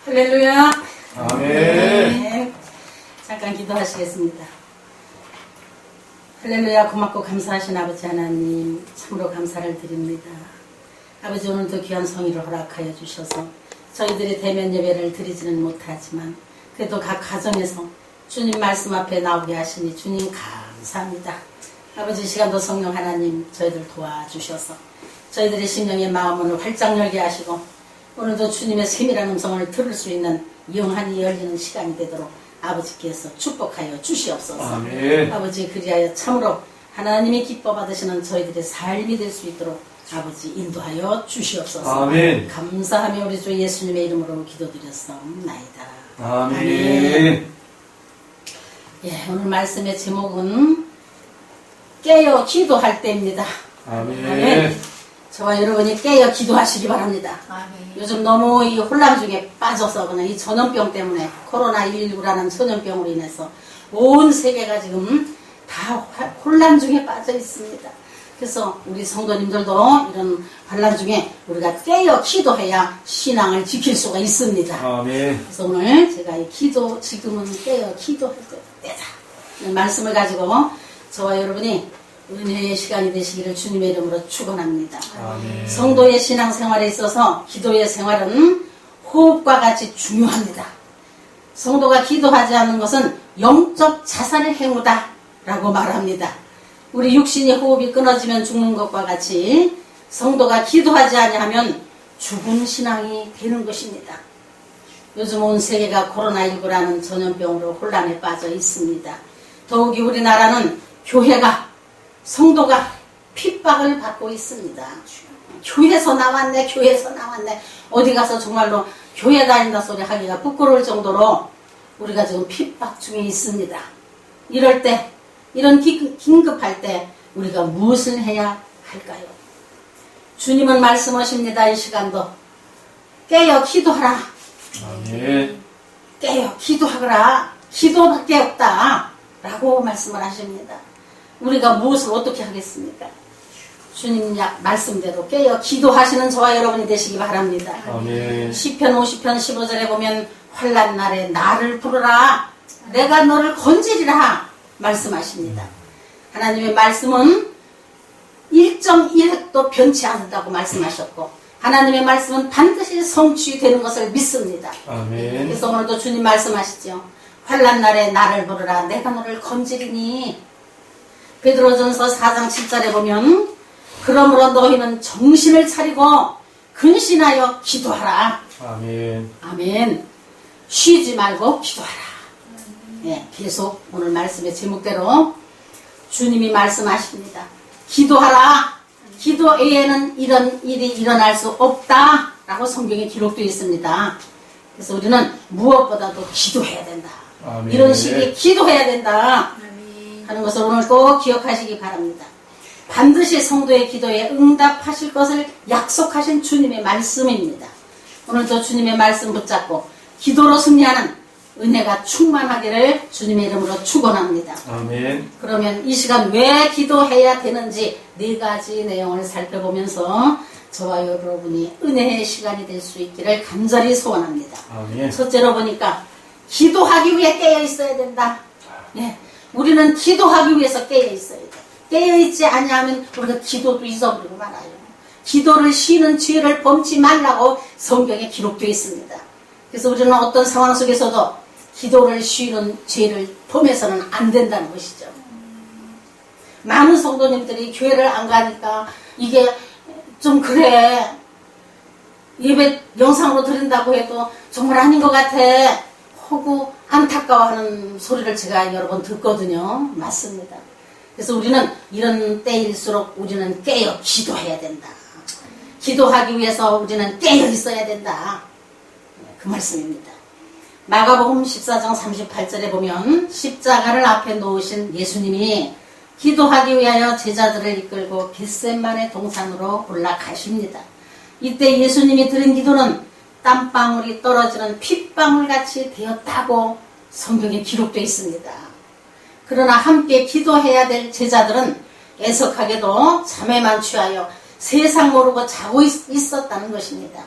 할렐루야. 아멘. 네. 잠깐 기도하시겠습니다. 할렐루야. 고맙고 감사하신 아버지 하나님, 참으로 감사를 드립니다. 아버지, 오늘도 귀한 성의를 허락하여 주셔서 저희들이 대면 예배를 드리지는 못하지만 그래도 각 가정에서 주님 말씀 앞에 나오게 하시니 주님 감사합니다. 아버지, 시간도 성령 하나님 저희들 도와주셔서 저희들의 심령의 마음을 활짝 열게 하시고 오늘도 주님의 세밀한 음성을 들을 수 있는 영안이 열리는 시간이 되도록 아버지께서 축복하여 주시옵소서. 아멘. 아버지, 그리하여 참으로 하나님이 기뻐 받으시는 저희들의 삶이 될 수 있도록 아버지 인도하여 주시옵소서. 아멘. 감사하며 우리 주 예수님의 이름으로 기도드렸사옵나이다. 아멘. 예, 오늘 말씀의 제목은 깨어 기도할 때입니다. 아멘. 저와 여러분이 깨어 기도하시기 바랍니다. 아멘. 요즘 너무 이 혼란 중에 빠져서 그냥 이 전염병 때문에 코로나19라는 전염병으로 인해서 온 세계가 지금 다 혼란 중에 빠져 있습니다. 그래서 우리 성도님들도 이런 혼란 중에 우리가 깨어 기도해야 신앙을 지킬 수가 있습니다. 아멘. 그래서 오늘 제가 이 기도, 지금은 깨어 기도할 때다. 이 말씀을 가지고 저와 여러분이 은혜의 시간이 되시기를 주님의 이름으로 축원합니다. 아멘. 성도의 신앙생활에 있어서 기도의 생활은 호흡과 같이 중요합니다. 성도가 기도하지 않는 것은 영적 자살의 행위다 라고 말합니다. 우리 육신의 호흡이 끊어지면 죽는 것과 같이 성도가 기도하지 아니하면 죽은 신앙이 되는 것입니다. 요즘 온 세계가 코로나19라는 전염병으로 혼란에 빠져 있습니다. 더욱이 우리나라는 교회가 성도가 핍박을 받고 있습니다. 교회에서 나왔네, 교회에서 나왔네. 어디 가서 정말로 교회 다닌다 소리 하기가 부끄러울 정도로 우리가 지금 핍박 중에 있습니다. 이럴 때, 이런 긴급할 때 우리가 무엇을 해야 할까요? 주님은 말씀하십니다. 이 시간도 깨어 기도하라. 아멘. 깨어 기도하거라. 기도밖에 없다 라고 말씀을 하십니다. 우리가 무엇을 어떻게 하겠습니까? 주님 말씀대로 깨어 기도하시는 저와 여러분이 되시기 바랍니다. 아멘. 시편 50편 15절에 보면 환난 날에 나를 부르라 내가 너를 건지리라 말씀하십니다. 하나님의 말씀은 1.1획도 변치 않는다고 말씀하셨고 하나님의 말씀은 반드시 성취되는 것을 믿습니다. 아멘. 그래서 오늘도 주님 말씀하시죠. 환난 날에 나를 부르라 내가 너를 건지리니. 베드로전서 4장 7절에 보면 그러므로 너희는 정신을 차리고 근신하여 기도하라. 아멘. 아멘. 쉬지 말고 기도하라. 예, 계속 오늘 말씀의 제목대로 주님이 말씀하십니다. 기도하라. 기도 외에는 이런 일이 일어날 수 없다 라고 성경에 기록되어 있습니다. 그래서 우리는 무엇보다도 기도해야 된다. 아멘. 이런 시기에 기도해야 된다 아멘. 하는 것을 오늘 꼭 기억하시기 바랍니다. 반드시 성도의 기도에 응답하실 것을 약속하신 주님의 말씀입니다. 오늘도 주님의 말씀 붙잡고 기도로 승리하는 은혜가 충만하기를 주님의 이름으로 축원합니다. 아멘. 그러면 이 시간 왜 기도해야 되는지 4가지 내용을 살펴보면서 저와 여러분이 은혜의 시간이 될 수 있기를 간절히 소원합니다. 아멘. 첫째로 보니까 기도하기 위해 깨어 있어야 된다. 예, 우리는 기도하기 위해서 깨어 있어야 돼. 깨어 있지 아니하면 우리가 기도도 잊어버리고 말아요. 기도를 쉬는 죄를 범치 말라고 성경에 기록되어 있습니다. 그래서 우리는 어떤 상황 속에서도 기도를 쉬는 죄를 범해서는 안 된다는 것이죠. 많은 성도님들이 교회를 안 가니까 이게 좀 그래. 예배 영상으로 드린다고 해도 정말 아닌 것 같아. 하고 안타까워하는 소리를 제가 여러 번 듣거든요. 맞습니다. 그래서 우리는 이런 때일수록 우리는 깨어 기도해야 된다. 기도하기 위해서 우리는 깨어 있어야 된다. 그 말씀입니다. 마가복음 14장 38절에 보면 십자가를 앞에 놓으신 예수님이 기도하기 위하여 제자들을 이끌고 겟세마네 동산으로 올라가십니다. 이때 예수님이 드린 기도는 땀방울이 떨어지는 핏방울같이 되었다고 성경에 기록되어 있습니다. 그러나 함께 기도해야 될 제자들은 애석하게도 잠에만 취하여 세상 모르고 자고 있었다는 것입니다.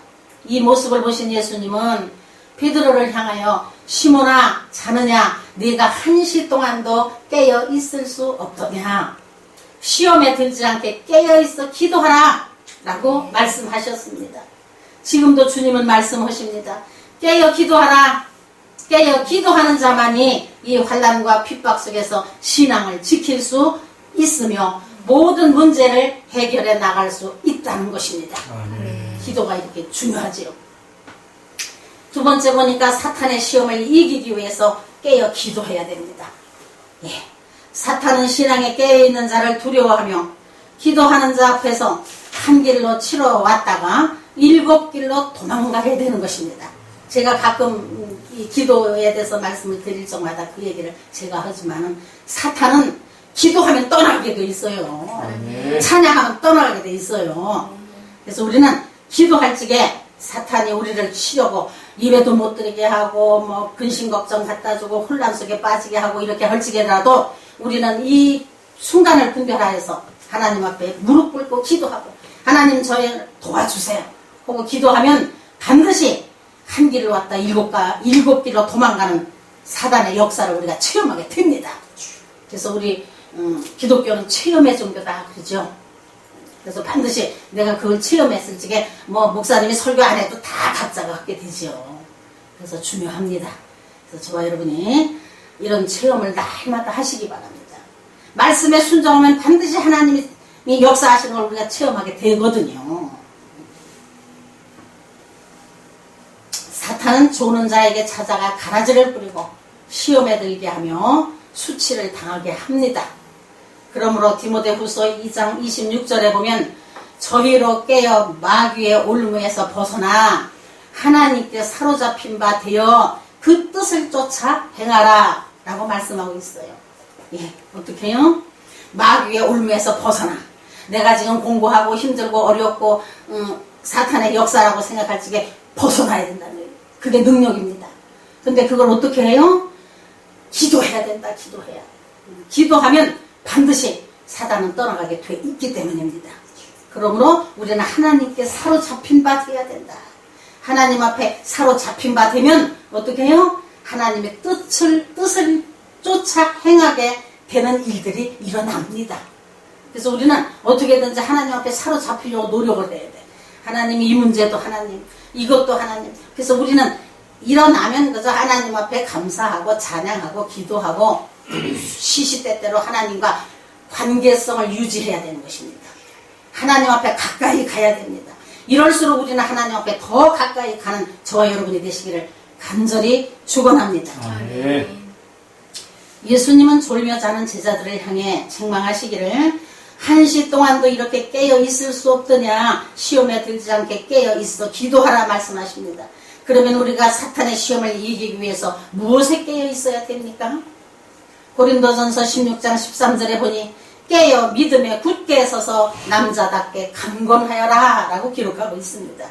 이 모습을 보신 예수님은 베드로를 향하여 시몬아 자느냐 네가 1시 동안도 깨어 있을 수 없더냐 시험에 들지 않게 깨어 있어 기도하라 라고 말씀하셨습니다. 지금도 주님은 말씀하십니다. 깨어 기도하라. 깨어 기도하는 자만이 이 환난과 핍박 속에서 신앙을 지킬 수 있으며 모든 문제를 해결해 나갈 수 있다는 것입니다. 아멘. 기도가 이렇게 중요하지요. 두 번째 보니까 사탄의 시험을 이기기 위해서 깨어 기도해야 됩니다. 예. 사탄은 신앙에 깨어있는 자를 두려워하며 기도하는 자 앞에서 한 길로 치러 왔다가 7길로 도망가게 되는 것입니다. 제가 가끔 이 기도에 대해서 말씀을 드릴 적마다 그 얘기를 제가 하지만은 사탄은 기도하면 떠나게 돼 있어요. 아멘. 찬양하면 떠나게 돼 있어요. 그래서 우리는 기도할 적에 사탄이 우리를 치려고 입에도 못 들게 하고 뭐 근심 걱정 갖다 주고 혼란 속에 빠지게 하고 이렇게 할 적에라도 우리는 이 순간을 분별하여서 하나님 앞에 무릎 꿇고 기도하고 하나님 저를 도와주세요 하고 기도하면 반드시 한 길로 왔다 7길로 도망가는 사단의 역사를 우리가 체험하게 됩니다. 그래서 우리 기독교는 체험의 종교다 그러죠. 그래서 반드시 내가 그걸 체험했을 적에 뭐 목사님이 설교 안 해도 다 각자가 갖게 되죠. 그래서 중요합니다. 그래서 저와 여러분이 이런 체험을 날마다 하시기 바랍니다. 말씀에 순종하면 반드시 하나님이 역사하시는 걸 우리가 체험하게 되거든요. 사탄은 조는 자에게 찾아가 가라지를 뿌리고 시험에 들게 하며 수치를 당하게 합니다. 그러므로 디모데후서 2장 26절에 보면 저희로 깨어 마귀의 올무에서 벗어나 하나님께 사로잡힌 바 되어 그 뜻을 쫓아 행하라 라고 말씀하고 있어요. 예, 어떻게 해요? 마귀의 올무에서 벗어나 내가 지금 공부하고 힘들고 어렵고 사탄의 역사라고 생각할 적에 벗어나야 된다는 거예요. 그게 능력입니다. 근데 그걸 어떻게 해요? 기도해야 된다. 기도해야. 기도하면 반드시 사단은 떠나가게 돼 있기 때문입니다. 그러므로 우리는 하나님께 사로잡힌 바 되어야 된다. 하나님 앞에 사로잡힌 바 되면 어떻게 해요? 하나님의 뜻을 쫓아 행하게 되는 일들이 일어납니다. 그래서 우리는 어떻게든지 하나님 앞에 사로잡히려고 노력을 해야 돼. 하나님이 이 문제도 하나님, 이것도 하나님. 그래서 우리는 일어나면 그저 하나님 앞에 감사하고 찬양하고 기도하고 시시때때로 하나님과 관계성을 유지해야 되는 것입니다. 하나님 앞에 가까이 가야 됩니다. 이럴수록 우리는 하나님 앞에 더 가까이 가는 저와 여러분이 되시기를 간절히 축원합니다. 아멘. 예수님은 졸며 자는 제자들을 향해 책망하시기를 1시 동안도 이렇게 깨어 있을 수 없더냐 시험에 들지 않게 깨어 있어 기도하라 말씀하십니다. 그러면 우리가 사탄의 시험을 이기기 위해서 무엇에 깨어 있어야 됩니까? 고린도전서 16장 13절에 보니 깨어 믿음에 굳게 서서 남자답게 강건하여라 라고 기록하고 있습니다.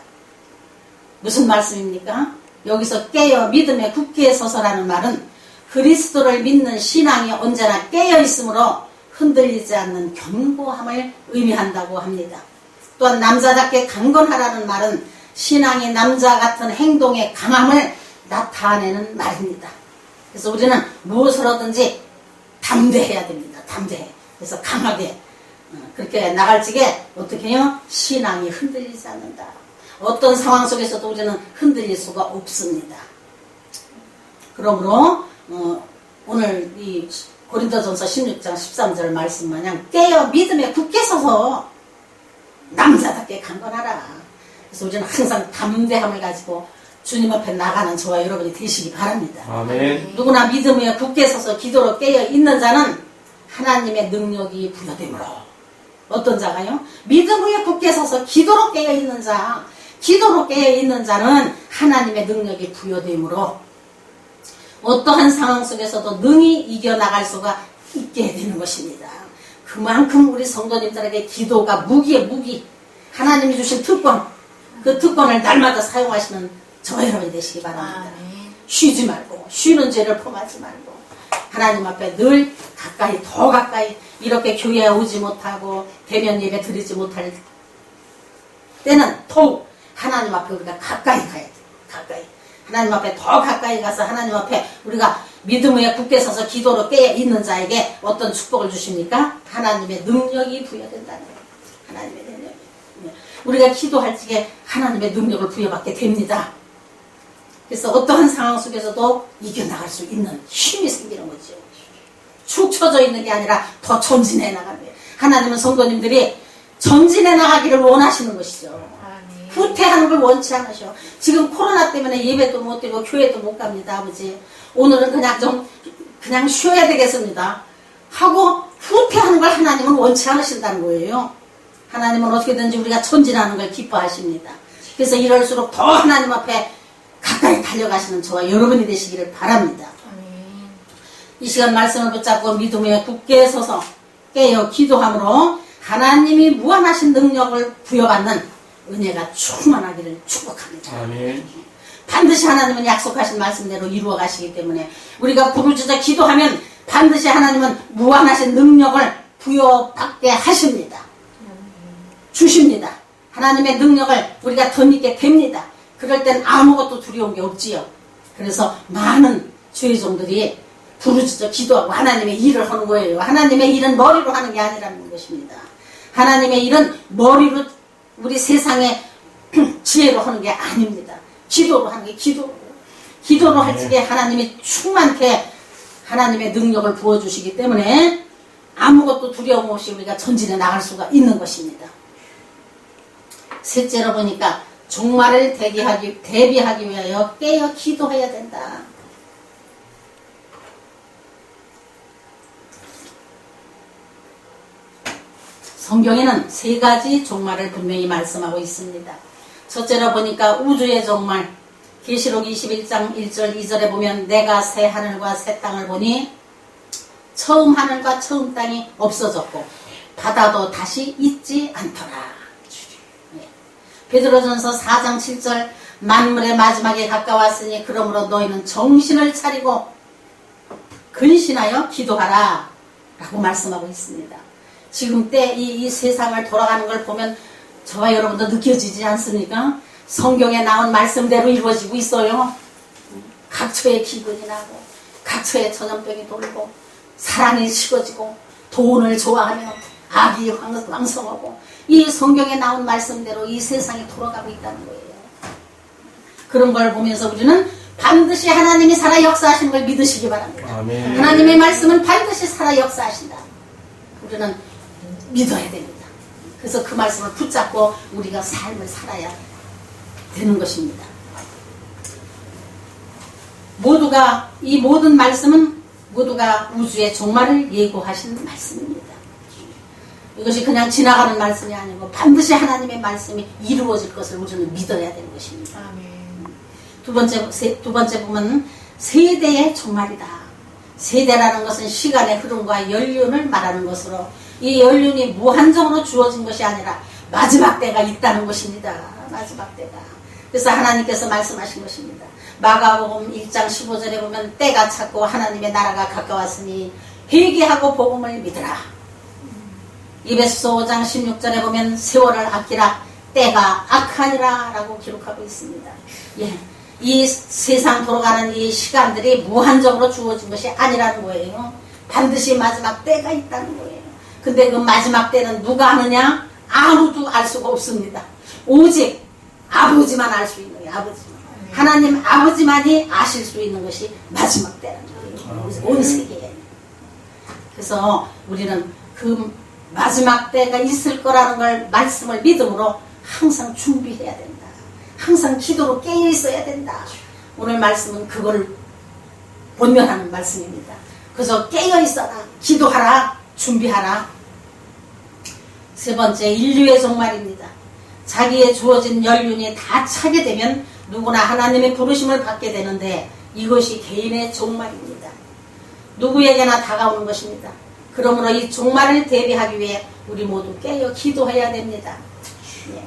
무슨 말씀입니까? 여기서 깨어 믿음에 굳게 서서라는 말은 그리스도를 믿는 신앙이 언제나 깨어 있으므로 흔들리지 않는 견고함을 의미한다고 합니다. 또한 남자답게 강건하라는 말은 신앙이 남자 같은 행동의 강함을 나타내는 말입니다. 그래서 우리는 무엇을 하든지 담대해야 됩니다. 담대해. 그래서 강하게 그렇게 나갈 적에 어떻게 해요? 신앙이 흔들리지 않는다. 어떤 상황 속에서도 우리는 흔들릴 수가 없습니다. 그러므로 오늘 이 고린도전서 16장 13절 말씀 마냥 깨어 믿음에 굳게 서서 남자답게 강건하라. 그래서 우리는 항상 담대함을 가지고 주님 앞에 나가는 저와 여러분이 되시기 바랍니다. 아멘. 누구나 믿음에 굳게 서서 기도로 깨어 있는 자는 하나님의 능력이 부여되므로 어떤 자가요? 믿음 위에 굳게 서서 기도로 깨어 있는 자, 기도로 깨어 있는 자는 하나님의 능력이 부여되므로 어떠한 상황 속에서도 능히 이겨나갈 수가 있게 되는 것입니다. 그만큼 우리 성도님들에게 기도가 무기에 무기, 하나님이 주신 특권, 그 특권을 날마다 사용하시는 저와 여러분이 되시기 바랍니다. 쉬지 말고, 쉬는 죄를 범하지 말고 하나님 앞에 늘 가까이, 더 가까이 이렇게 교회에 오지 못하고 대면 예배 드리지 못할 때는 더욱 하나님 앞에 우리가 가까이 가야 돼요. 가까이. 하나님 앞에 더 가까이 가서 하나님 앞에 우리가 믿음 위에 굳게 서서 기도로 깨어 있는 자에게 어떤 축복을 주십니까? 하나님의 능력이 부여된다는 거예요. 하나님의 능력이. 우리가 기도할 적에 하나님의 능력을 부여받게 됩니다. 그래서 어떠한 상황 속에서도 이겨나갈 수 있는 힘이 생기는 거죠. 축 처져 있는 게 아니라 더 전진해 나가는 거예요. 하나님은 성도님들이 전진해 나가기를 원하시는 것이죠. 후퇴하는 걸 원치 않으셔. 지금 코로나 때문에 예배도 못 드리고 교회도 못 갑니다, 아버지. 오늘은 그냥 쉬어야 되겠습니다. 하고 후퇴하는 걸 하나님은 원치 않으신다는 거예요. 하나님은 어떻게든지 우리가 전진하는 걸 기뻐하십니다. 그래서 이럴수록 더 하나님 앞에 가까이 달려가시는 저와 여러분이 되시기를 바랍니다. 이 시간 말씀을 붙잡고 믿음에 굳게 서서 깨어 기도함으로 하나님이 무한하신 능력을 부여받는 은혜가 충만하기를 축복합니다. 아멘. 반드시 하나님은 약속하신 말씀대로 이루어 가시기 때문에 우리가 부르짖어 기도하면 반드시 하나님은 무한하신 능력을 부여받게 하십니다. 주십니다. 하나님의 능력을 우리가 덧입게 됩니다. 그럴 땐 아무것도 두려운 게 없지요. 그래서 많은 주의 종들이 부르짖어 기도하고 하나님의 일을 하는 거예요. 하나님의 일은 머리로 하는 게 아니라는 것입니다. 하나님의 일은 머리로 우리 세상의 지혜로 하는 게 아닙니다. 기도로 하는 게 기도로 할 적에 하나님이 충만케 하나님의 능력을 부어주시기 때문에 아무것도 두려움 없이 우리가 전진해 나갈 수가 있는 것입니다. 셋째로 보니까 종말을 대비하기 위하여 깨어 기도해야 된다. 성경에는 세 가지 종말을 분명히 말씀하고 있습니다. 첫째로 보니까 우주의 종말, 계시록 21장 1절 2절에 보면 내가 새 하늘과 새 땅을 보니 처음 하늘과 처음 땅이 없어졌고 바다도 다시 있지 않더라. 베드로전서 4장 7절 만물의 마지막에 가까웠으니 그러므로 너희는 정신을 차리고 근신하여 기도하라 라고 말씀하고 있습니다. 지금 때 이 세상을 돌아가는 걸 보면 저와 여러분도 느껴지지 않습니까? 성경에 나온 말씀대로 이루어지고 있어요. 각처에 기근이 나고 각처에 전염병이 돌고 사랑이 식어지고 돈을 좋아하며 악이 왕성하고 이 성경에 나온 말씀대로 이 세상이 돌아가고 있다는 거예요. 그런 걸 보면서 우리는 반드시 하나님이 살아 역사하시는 걸 믿으시기 바랍니다. 아멘. 하나님의 말씀은 반드시 살아 역사하신다. 우리는 믿어야 됩니다. 그래서 그 말씀을 붙잡고 우리가 삶을 살아야 되는 것입니다. 이 모든 말씀은 모두가 우주의 종말을 예고하신 말씀입니다. 이것이 그냥 지나가는 말씀이 아니고 반드시 하나님의 말씀이 이루어질 것을 우리는 믿어야 되는 것입니다. 두 번째 보면 세대의 종말이다. 세대라는 것은 시간의 흐름과 연륜을 말하는 것으로 이 연륜이 무한정으로 주어진 것이 아니라 마지막 때가 있다는 것입니다. 마지막 때가. 그래서 하나님께서 말씀하신 것입니다. 마가복음 1장 15절에 보면 때가 찼고 하나님의 나라가 가까웠으니 회개하고 복음을 믿으라. 에베소서 5장 16절에 보면 세월을 아끼라 때가 악하니라 라고 기록하고 있습니다. 예, 이 세상 돌아가는 이 시간들이 무한정으로 주어진 것이 아니라는 거예요. 반드시 마지막 때가 있다는 거예요. 근데 그 마지막 때는 누가 아느냐? 아무도 알 수가 없습니다. 오직 아버지만 알 수 있는 거예요. 아버지만. 하나님 아버지만이 아실 수 있는 것이 마지막 때라는 거예요. 온 세계에. 그래서 우리는 그 마지막 때가 있을 거라는 걸 말씀을 믿음으로 항상 준비해야 된다. 항상 기도로 깨어 있어야 된다. 오늘 말씀은 그거를 본면하는 말씀입니다. 그래서 깨어 있어라. 기도하라. 준비하라. 세 번째, 인류의 종말입니다. 자기의 주어진 연륜이 다 차게 되면 누구나 하나님의 부르심을 받게 되는데 이것이 개인의 종말입니다. 누구에게나 다가오는 것입니다. 그러므로 이 종말을 대비하기 위해 우리 모두 깨어 기도해야 됩니다. 예.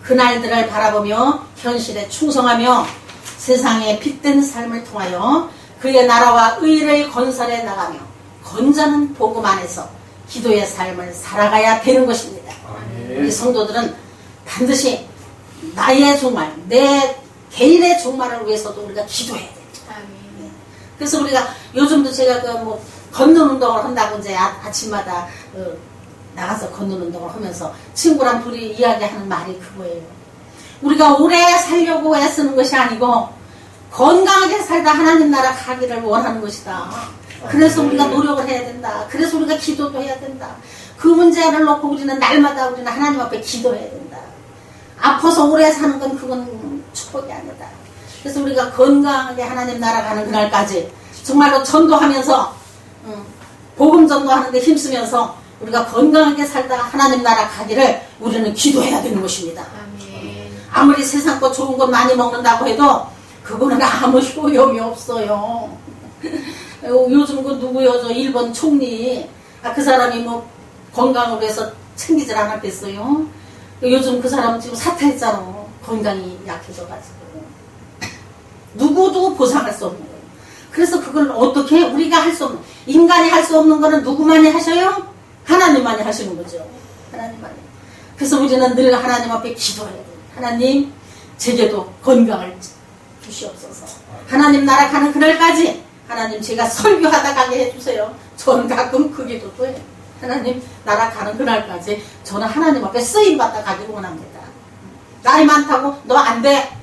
그날들을 바라보며 현실에 충성하며 세상에 빛된 삶을 통하여 그의 나라와 의를 건설해 나가며 건전한 복음 안에서 기도의 삶을 살아가야 되는 것입니다. 우리 성도들은 반드시 나의 종말, 내 개인의 종말을 위해서도 우리가 기도해야 됩니다. 아멘. 그래서 우리가 요즘도 제가 걷는 운동을 한다고 이제 아침마다 나가서 걷는 운동을 하면서 친구랑 둘이 이야기하는 말이 그거예요. 우리가 오래 살려고 애쓰는 것이 아니고 건강하게 살다 하나님 나라 가기를 원하는 것이다. 그래서 우리가 노력을 해야 된다. 그래서 우리가 기도도 해야 된다. 그 문제를 놓고 우리는 날마다 우리는 하나님 앞에 기도해야 된다. 아파서 오래 사는 건 그건 축복이 아니다. 그래서 우리가 건강하게 하나님 나라 가는 그날까지 정말로 전도하면서 복음 전도하는데 힘쓰면서 우리가 건강하게 살다가 하나님 나라 가기를 우리는 기도해야 되는 것입니다. 아멘. 아무리 세상 것 좋은 것 많이 먹는다고 해도 그거는 아무 효용이 없어요. 요즘 그 누구요? 저 일본 총리. 그 사람이 건강을 위해서 챙기질 않았겠어요? 요즘 그 사람 지금 사퇴했잖아. 건강이 약해져가지고. 누구도 보상할 수 없는 거예요. 그래서 그걸 어떻게 우리가 할 수 없는, 인간이 할 수 없는 거는 누구만이 하셔요? 하나님만이 하시는 거죠. 하나님만이. 그래서 우리는 늘 하나님 앞에 기도해야 돼요. 하나님, 제게도 건강을 주시옵소서. 하나님 나라 가는 그날까지 하나님 제가 설교하다 가게 해주세요. 저는 가끔 그 기도도 해요. 하나님 나라 가는 그날까지 저는 하나님 앞에 쓰임받다 가기를 원합니다. 나이 많다고 너 안 돼.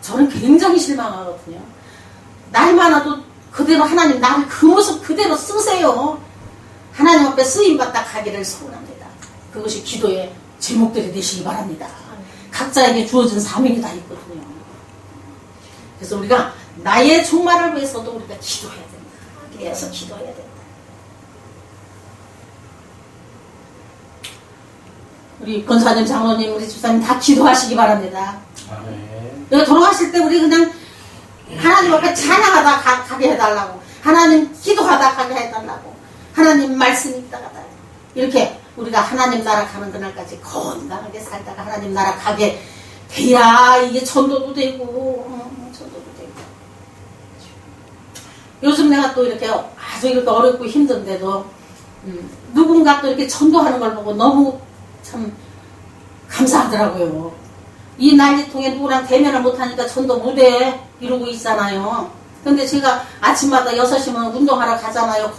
저는 굉장히 실망하거든요. 나이 많아도 그대로 하나님 나를 그 모습 그대로 쓰세요. 하나님 앞에 쓰임받다 가기를 소원합니다. 그것이 기도의 제목들이 되시기 바랍니다. 각자에게 주어진 사명이 다 있거든요. 그래서 우리가 나의 종말을 위해서도 우리가 기도해야 된다. 계속 기도해야 된다. 우리 권사님, 장로님, 우리 집사님 다 기도하시기 바랍니다. 아멘. 여기 돌아가실 때 우리 그냥 하나님 앞에 찬양하다 가게 해달라고, 하나님 기도하다 가게 해달라고, 하나님 말씀 읽다가 이렇게 우리가 하나님 나라 가는 그날까지 건강하게 살다가 하나님 나라 가게 돼야 이게 전도도 되고, 전도도 되고. 요즘 내가 또 이렇게 아주 이렇게 어렵고 힘든데도 누군가 또 이렇게 전도하는 걸 보고 너무 참 감사하더라고요. 이 난리통에 누구랑 대면을 못하니까 전도 못해 이러고 있잖아요. 근데 제가 아침마다 6시면 운동하러 가잖아요.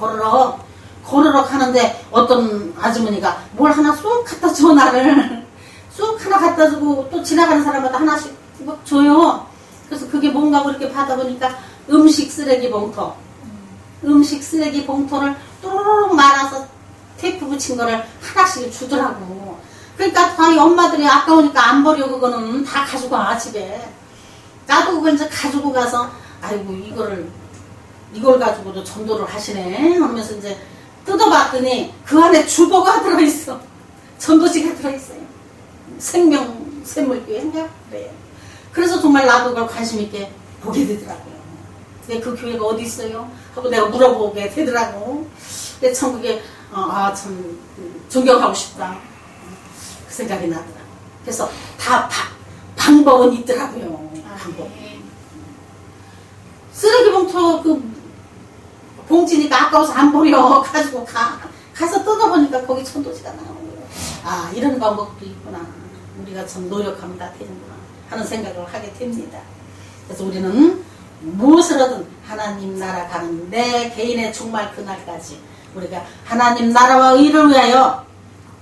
걸으러 가는데 어떤 아주머니가 뭘 하나 쑥 갖다 줘. 나를 쑥 하나 갖다 주고 또 지나가는 사람마다 하나씩 줘요. 그래서 그게 뭔가 그렇게 받아보니까 음식 쓰레기 봉투를 또르륵 말아서 테이프 붙인 거를 하나씩 주더라고. 그러니까 다 엄마들이 아까우니까 안 버려. 그거는 다 가지고 와 집에. 나도 그걸 이제 가지고 가서 아이고 이걸 가지고도 전도를 하시네 하면서 이제 뜯어봤더니 그 안에 주보가 들어있어. 전도지가 들어있어요. 생명샘물교회인가? 그래요. 그래서 정말 나도 그걸 관심 있게 보게 되더라고요. 근데 그 교회가 어디 있어요? 하고 내가 물어보게 되더라고. 근데 참 그게 참 존경하고 싶다. 그 생각이 나더라고. 그래서 다 방법은 있더라고요. 방법. 쓰레기 봉투 봉지니까 아까워서 안 버려. 가지고 가서 뜯어보니까 거기 천도지가 나오는 거예요. 이런 방법도 있구나. 우리가 참 노력하면 다 되는구나 하는 생각을 하게 됩니다. 그래서 우리는 무엇을 하든 하나님 나라 가는 내 개인의 종말 그날까지 우리가 하나님 나라와 의를 위하여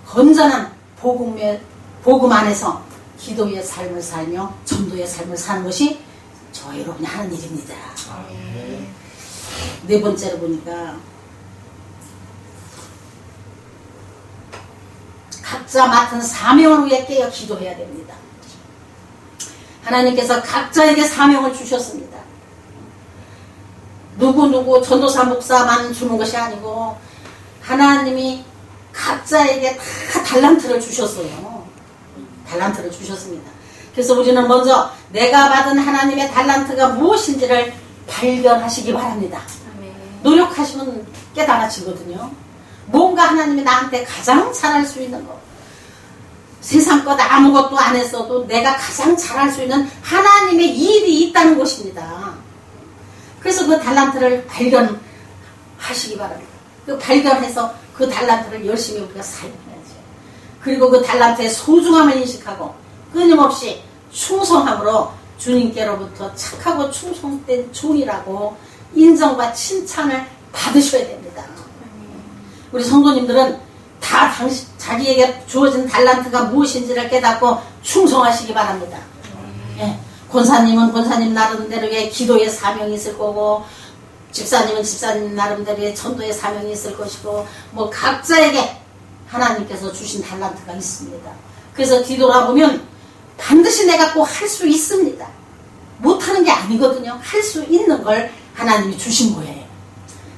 건전한 복음 안에서 기도의 삶을 살며 전도의 삶을 사는 것이 저 여러분이 하는 일입니다. 네 번째로 보니까 각자 맡은 사명을 위해 깨어 기도해야 됩니다. 하나님께서 각자에게 사명을 주셨습니다. 누구 전도사 목사만 주는 것이 아니고 하나님이 각자에게 다 달란트를 주셨어요. 달란트를 주셨습니다. 그래서 우리는 먼저 내가 받은 하나님의 달란트가 무엇인지를 발견하시기 바랍니다. 노력하시면 깨달아지거든요. 뭔가 하나님이 나한테 가장 잘할 수 있는 것, 세상 것 아무것도 안 했어도 내가 가장 잘할 수 있는 하나님의 일이 있다는 것입니다. 그래서 그 달란트를 발견하시기 바랍니다. 그 발견해서 그 달란트를 열심히 우리가 사용해야죠. 그리고 그 달란트의 소중함을 인식하고 끊임없이 충성함으로 주님께로부터 착하고 충성된 종이라고 인정과 칭찬을 받으셔야 됩니다. 우리 성도님들은 다 자기에게 주어진 달란트가 무엇인지를 깨닫고 충성하시기 바랍니다. 예, 권사님은 권사님 나름대로의 기도의 사명이 있을 거고, 집사님은 집사님 나름대로의 전도의 사명이 있을 것이고, 뭐 각자에게 하나님께서 주신 달란트가 있습니다. 그래서 뒤돌아보면 반드시 내가 꼭 할 수 있습니다. 못하는 게 아니거든요. 할 수 있는 걸 하나님이 주신 거예요.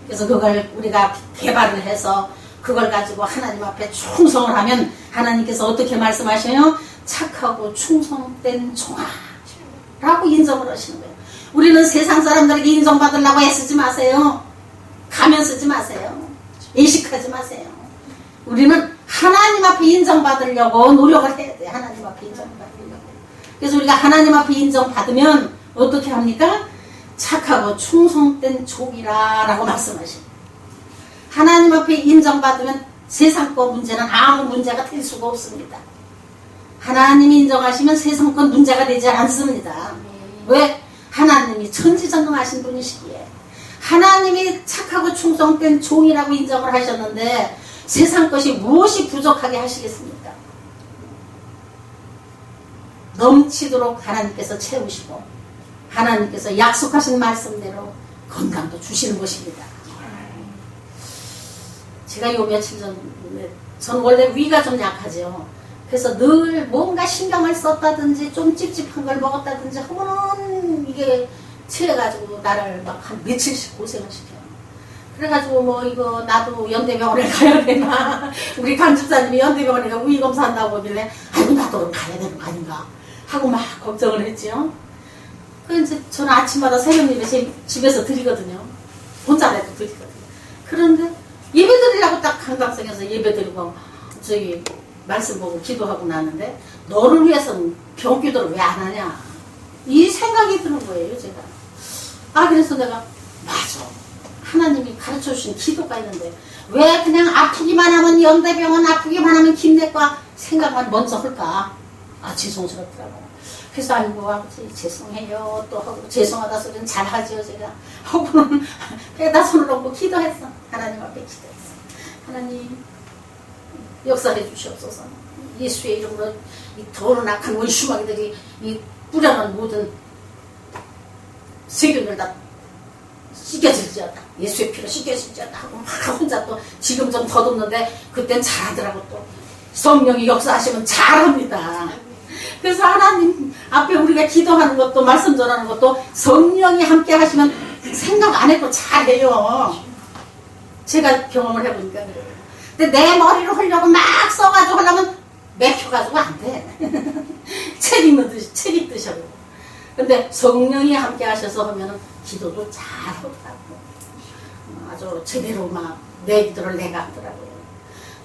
그래서 그걸 우리가 개발을 해서 그걸 가지고 하나님 앞에 충성을 하면 하나님께서 어떻게 말씀하셔요? 착하고 충성된 종아 라고 인정을 하시는 거예요. 우리는 세상 사람들에게 인정받으려고 애쓰지 마세요. 가면 쓰지 마세요. 의식하지 마세요. 우리는 하나님 앞에 인정받으려고 노력을 해야 돼요. 하나님 앞에 인정받으려고. 그래서 우리가 하나님 앞에 인정받으면 어떻게 합니까? 착하고 충성된 종이라 라고 말씀하십니다. 하나님 앞에 인정받으면 세상 거 문제는 아무 문제가 될 수가 없습니다. 하나님이 인정하시면 세상 건 문제가 되지 않습니다. 왜? 하나님이 천지전능하신 분이시기에 하나님이 착하고 충성된 종이라고 인정을 하셨는데 세상 것이 무엇이 부족하게 하시겠습니까? 넘치도록 하나님께서 채우시고 하나님께서 약속하신 말씀대로 건강도 주시는 것입니다. 제가 요 며칠 전에 저는 원래 위가 좀 약하죠. 그래서 늘 뭔가 신경을 썼다든지 좀 찝찝한 걸 먹었다든지 하면은 이게 체해가지고 나를 막 한 며칠씩 고생을 시켜요. 그래가지고 뭐 이거 나도 연대병원에 가야 되나 우리 강집사님이 연대병원에 가 위 검사한다고 하길래 아이고 나도 그럼 가야 되는 거 아닌가 하고 막 걱정을 했지요. 그래서 저는 아침마다 새벽 예배 집에서 드리거든요. 혼자라도 드리거든요. 그런데 예배 드리려고 딱 강당성에서 예배 드리고 저기 말씀 보고 기도하고 나는데 너를 위해서는 병기도를 왜 안 하냐 이 생각이 드는 거예요. 제가 그래서 내가 맞아 하나님이 가르쳐 주신 기도가 있는데 왜 그냥 아프기만 하면 연대병원 아프기만 하면 김내과 생각만 먼저 할까 죄송스럽더라고요. 그래서 아이고 아버지 죄송해요 또 하고 죄송하다 소리는 잘하지요 제가 하고는 배에다 손을 얹고 기도했어. 하나님 앞에 기도했어. 하나님 역사해 주시옵소서. 예수의 이름으로 이 더러운 악한 원수마귀들이 이 뿌려놓은 모든 세균을 다 씻겨질지어다. 예수의 피로 씻겨질지어다 하고 막 혼자 또 지금 좀 더듬는데 그땐 잘하더라고. 또 성령이 역사하시면 잘합니다. 그래서 하나님 앞에 우리가 기도하는 것도 말씀 전하는 것도 성령이 함께 하시면 생각 안 해도 잘해요. 제가 경험을 해보니까 그래요. 근데 내 머리를 하려고 막 써가지고 하려면 맥혀가지고 안 돼. 책 읽듯이 하려고. 근데 성령이 함께 하셔서 하면은 기도도 잘 하더라고. 아주 제대로 막 내 기도를 내가 하더라고요.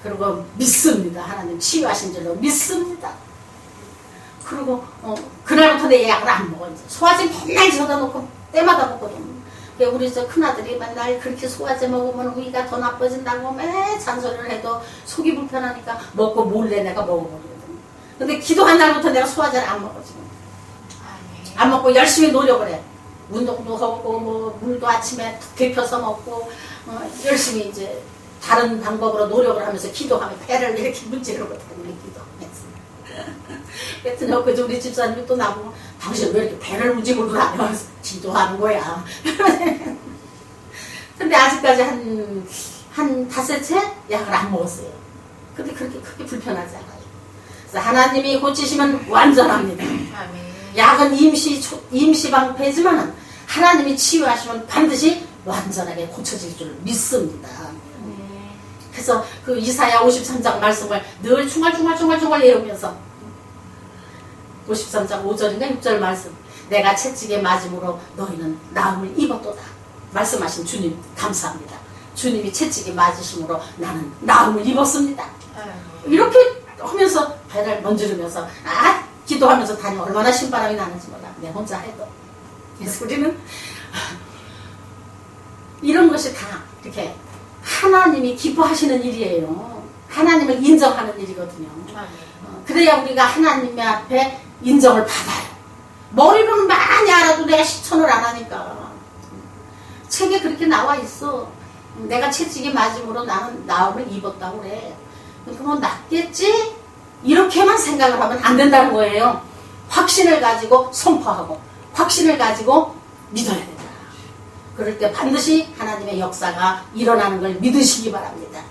그리고 믿습니다. 하나님 치유하신 줄로 믿습니다. 그리고 그날부터 내 약을 안 먹어. 이제 소화제 맨날 져다 놓고 때마다 먹거든. 우리 저 큰아들이 맨날 그렇게 소화제 먹으면 위가 더 나빠진다고 매 잔소리를 해도 속이 불편하니까 먹고 몰래 내가 먹어버리거든. 근데 기도한 날부터 내가 소화제를 안 먹어 지금. 안 먹고 열심히 노력을 해. 운동도 하고 뭐 물도 아침에 데펴서 먹고 열심히 이제 다른 방법으로 노력을 하면서 기도하면 배를 이렇게 문지르거든요. 기도하면서. 그랬더니 엊그제 우리 집사님이 또 나보고 당신 왜 이렇게 배를 문지르고 다녀? 기도하는 거야. 근데 아직까지 한 5째 약을 안 먹었어요. 근데 그렇게 크게 불편하지 않아요. 그래서 하나님이 고치시면 완전합니다. 약은 임시방패지만 하나님이 치유하시면 반드시 완전하게 고쳐질 줄 믿습니다. 그래서 그 이사야 53장 말씀을 늘 중얼중얼 외우면서 53장 5절인가 6절 말씀 내가 채찍에 맞음으로 너희는 나음을 입었도다 말씀하신 주님 감사합니다. 주님이 채찍에 맞으심으로 나는 나음을 입었습니다. 이렇게 하면서 배를 문지르면서 기도하면서 다니 얼마나 신바람이 나는지 몰라. 내 혼자 해도. 그래서 우리는 이런 것이 다 이렇게 하나님이 기뻐하시는 일이에요. 하나님을 인정하는 일이거든요. 그래야 우리가 하나님 앞에 인정을 받아요. 머리로는 많이 알아도 내가 실천을 안 하니까. 책에 그렇게 나와 있어. 내가 채찍이 맞음으로 나는 나음을 입었다고 그래. 그러면 낫겠지? 이렇게만 생각을 하면 안 된다는 거예요. 확신을 가지고 선포하고 확신을 가지고 믿어야 된다. 그럴 때 반드시 하나님의 역사가 일어나는 걸 믿으시기 바랍니다.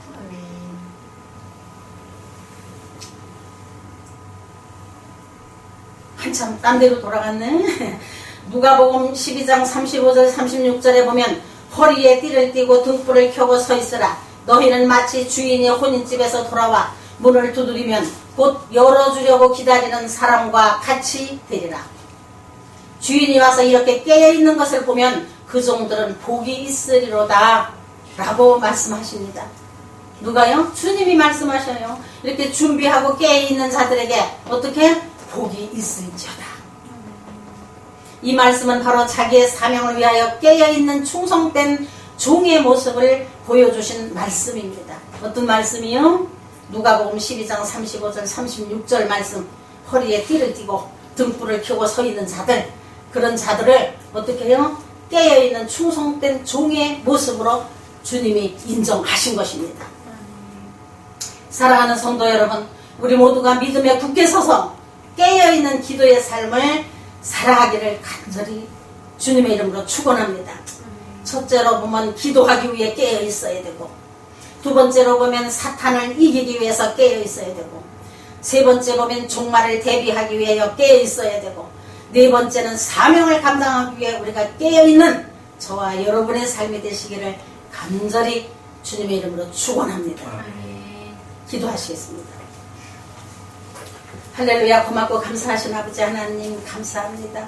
한참 딴 데로 돌아갔네. 누가복음 12장 35절 36절에 보면 허리에 띠를 띠고 등불을 켜고 서 있으라. 너희는 마치 주인이 혼인집에서 돌아와 문을 두드리면 곧 열어주려고 기다리는 사람과 같이 되리라. 주인이 와서 이렇게 깨어있는 것을 보면 그 종들은 복이 있으리로다 라고 말씀하십니다. 누가요? 주님이 말씀하셔요. 이렇게 준비하고 깨어있는 자들에게 어떻게? 복이 있을지어다. 이 말씀은 바로 자기의 사명을 위하여 깨어있는 충성된 종의 모습을 보여주신 말씀입니다. 어떤 말씀이요? 누가복음 12장 35절 36절 말씀. 허리에 띠를 띠고 등불을 켜고 서 있는 자들, 그런 자들을 어떻게 해요? 깨어있는 충성된 종의 모습으로 주님이 인정하신 것입니다. 사랑하는 성도 여러분, 우리 모두가 믿음에 굳게 서서 깨어있는 기도의 삶을 살아가기를 간절히 주님의 이름으로 축원합니다. 첫째로 보면 기도하기 위해 깨어 있어야 되고, 두 번째로 보면 사탄을 이기기 위해서 깨어 있어야 되고, 세 번째 보면 종말을 대비하기 위하여 깨어 있어야 되고, 네 번째는 사명을 감당하기 위해 우리가 깨어 있는 저와 여러분의 삶이 되시기를 간절히 주님의 이름으로 축원합니다. 기도하시겠습니다. 할렐루야. 고맙고 감사하신 아버지 하나님 감사합니다.